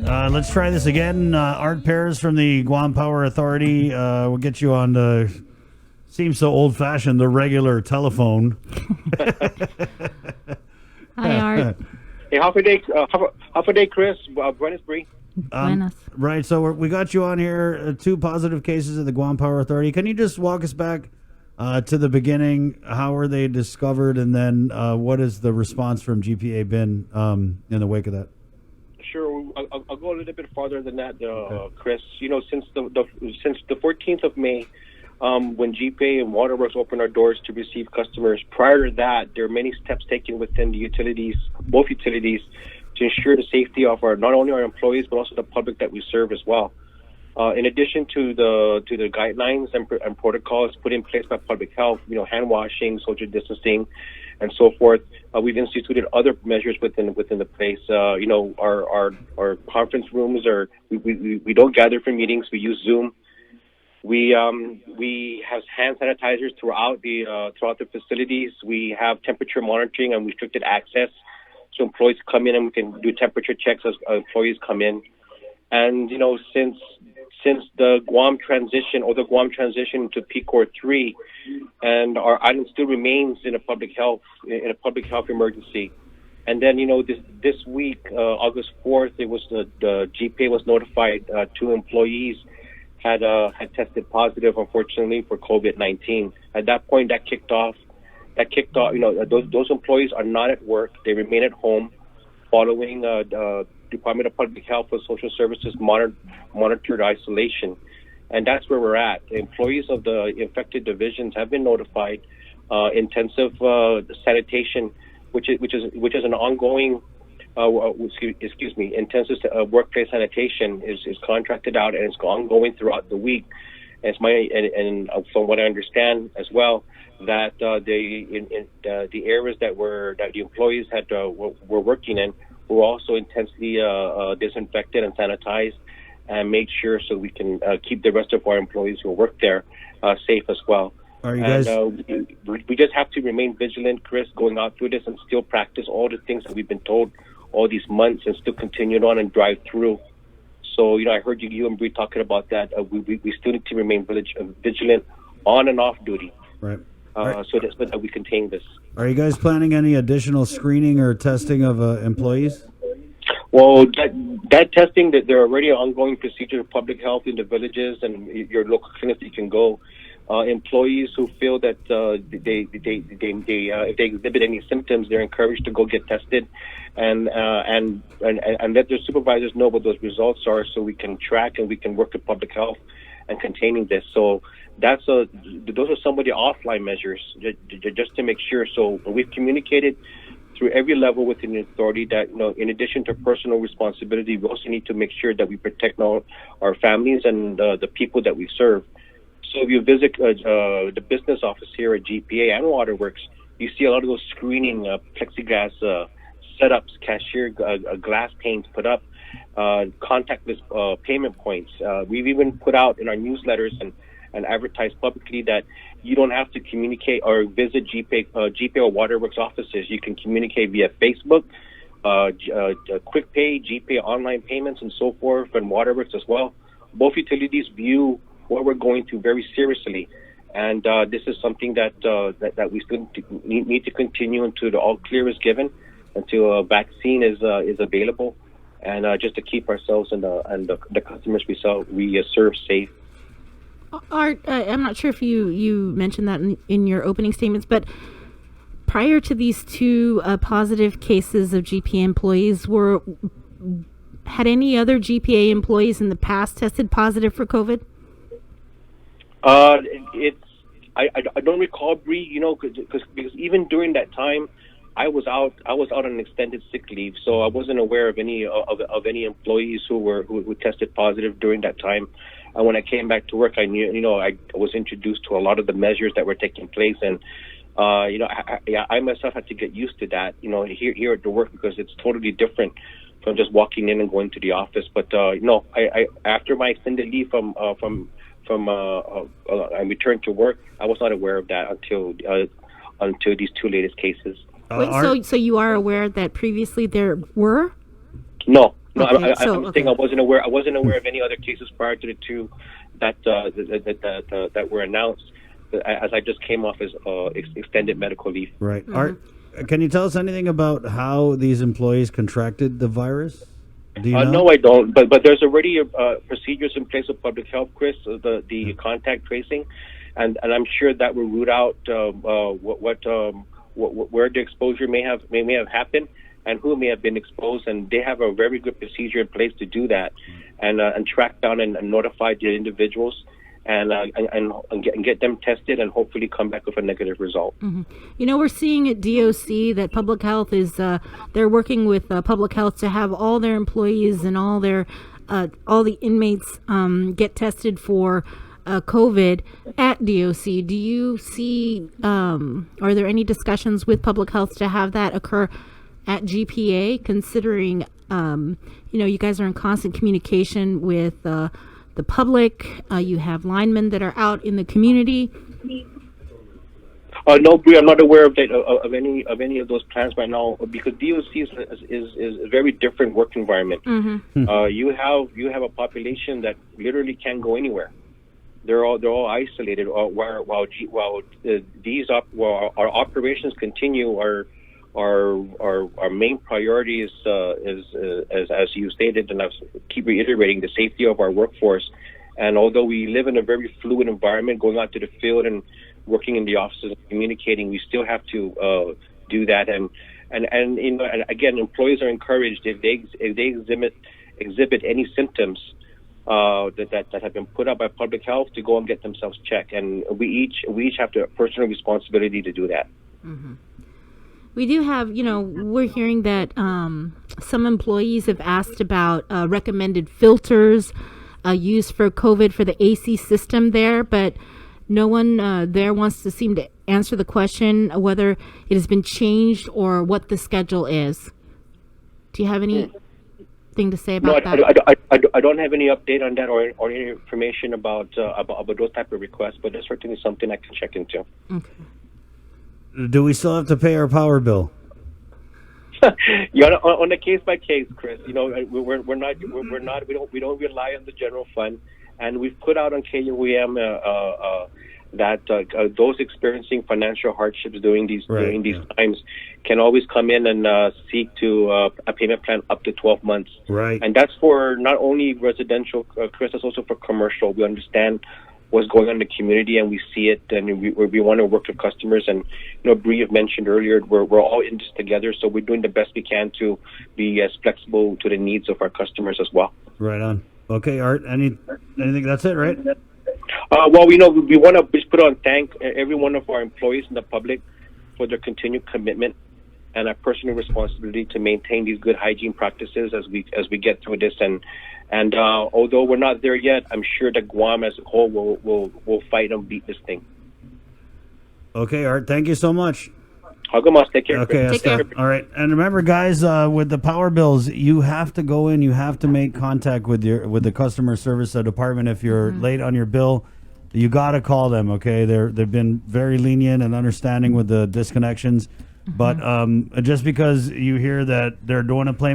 Let's try this again. Art Perez from the Guam Power Authority. We'll get you on the, seems so old-fashioned, the regular telephone. Hi, Art. Hey, half a day, Chris. Buenos, Bree. Buenos. Right, so we got you on here, 2 positive cases at the Guam Power Authority. Can you just walk us back to the beginning? How were they discovered, and then what has the response from GPA been in the wake of that? Sure, I'll go a little bit farther than that, Chris. You know, since the 14th of May, when GPA and Waterworks opened our doors to receive customers, prior to that, there are many steps taken within the utilities, both utilities, to ensure the safety of not only our employees but also the public that we serve as well. In addition to the guidelines and protocols put in place by public health, you know, hand washing, social distancing, and so forth, we've instituted other measures within the place. You know, our conference rooms we don't gather for meetings. We use Zoom. We have hand sanitizers throughout the facilities. We have temperature monitoring and restricted access, so employees come in and we can do temperature checks as employees come in. And you know, since the Guam transition to PCOR 3, and our island still remains in a public health emergency. And then, you know, this week, August 4th, it was the GPA was notified 2 employees had tested positive, unfortunately, for COVID-19. At that point, that kicked off. You know, those employees are not at work; they remain at home, following Department of Public Health and Social Services monitored isolation, and that's where we're at. The employees of the infected divisions have been notified. Intensive sanitation, which is an ongoing. Intensive workplace sanitation is contracted out and it's ongoing throughout the week. And from what I understand as well, that the areas that the employees were working in were also intensely disinfected and sanitized and made sure so we can keep the rest of our employees who work there safe as well. Are you guys? We just have to remain vigilant, Chris, going out through this and still practice all the things that we've been told all these months and still continue on and drive through. So, you know, I heard you and Bree talking about that. We still need to remain vigilant on and off duty. Right. So that we contain this. Are you guys planning any additional screening or testing of employees? Well, that testing, that there are already ongoing procedure of public health in the villages and your local clinics you can go. Employees who feel that if they exhibit any symptoms, they're encouraged to go get tested, and let their supervisors know what those results are, so we can track and we can work with public health and containing this. So those are some of the offline measures just to make sure. So we've communicated through every level within the authority that, you know, in addition to personal responsibility, we also need to make sure that we protect our families and the people that we serve. So if you visit the business office here at GPA and Waterworks, you see a lot of those screening plexiglass setups, cashier glass panes put up, contactless payment points. We've even put out in our newsletters and advertised publicly that you don't have to communicate or visit GPA or Waterworks offices. You can communicate via Facebook, Quick Pay, GPA online payments, and so forth, and Waterworks as well. Both utilities view what we're going through very seriously, and this is something that we still need to continue until the all clear is given, until a vaccine is available, and just to keep ourselves and the customers we serve safe. Art, I'm not sure if you mentioned that in your opening statements, but prior to these 2 positive cases of GPA employees, had any other GPA employees in the past tested positive for COVID? I don't recall, Bree, you know, because even during that time, I was out on an extended sick leave, so I wasn't aware of any employees who tested positive during that time. And when I came back to work, I knew, you know, I was introduced to a lot of the measures that were taking place, and you know, I myself had to get used to that, you know, here at the work, because it's totally different from just walking in and going to the office. But no, I after my extended leave from I returned to work, I was not aware of that until these 2 latest cases. Wait, so you are aware that previously there were? No, No, Okay, I'm saying I wasn't aware. I wasn't aware of any other cases prior to the two that were announced. As I just came off as extended medical leave. Right. Art, can you tell us anything about how these employees contracted the virus? Do you know? No, I don't. But there's already procedures in place with public health, Chris. The contact tracing, and I'm sure that will root out where the exposure may have happened and who may have been exposed. And they have a very good procedure in place to do that, and track down and notify the individuals. And get them tested and hopefully come back with a negative result. Mm-hmm. You know, we're seeing at DOC that public health is they're working with public health to have all their employees and all the inmates get tested for COVID at DOC. Do you see? Are there any discussions with public health to have that occur at GPA? Considering you guys are in constant communication with the public, you have linemen that are out in the community. No, Bree, I'm not aware of any of those plans right now because DOC is a very different work environment. Mm-hmm. You have a population that literally can't go anywhere. They're all isolated. While our operations continue, our main priority is as you stated, and I keep reiterating, the safety of our workforce. And although we live in a very fluid environment, going out to the field and working in the offices and communicating, we still have to do that. And again, employees are encouraged if they exhibit any symptoms that have been put up by public health to go and get themselves checked. And we each have the personal responsibility to do that. Mm-hmm. We do have, we're hearing that some employees have asked about recommended filters used for COVID for the AC system there, but no one there wants to seem to answer the question whether it has been changed or what the schedule is. Do you have anything to say about that? I don't have any update on that or any information about those type of requests, but that's certainly something I can check into. Okay. Do we still have to pay our power bill? Yeah, on a case by case, Chris. We don't rely on the general fund, and we've put out on KUEM that those experiencing financial hardships during these times can always come in and seek to a payment plan up to 12 months. Right, and that's for not only residential, Chris. It's also for commercial. We understand what's going on in the community, and we see it, and we want to work with customers. And Bree, you've mentioned earlier, we're all in this together, so we're doing the best we can to be as flexible to the needs of our customers as well. Right on. Okay, Art. Anything? That's it, right? Well, we want to just put on thank every one of our employees and the public for their continued commitment and our personal responsibility to maintain these good hygiene practices as we get through this. And although we're not there yet, I'm sure that Guam as a whole will fight and beat this thing. Okay, Art. Thank you so much. Hagamos, take care. Okay, take care. All right. And remember, guys, with the power bills, you have to go in. You have to make contact with the customer service department if you're late on your bill. You got to call them. Okay, they've been very lenient and understanding with the disconnections. But just because you hear that they're doing a play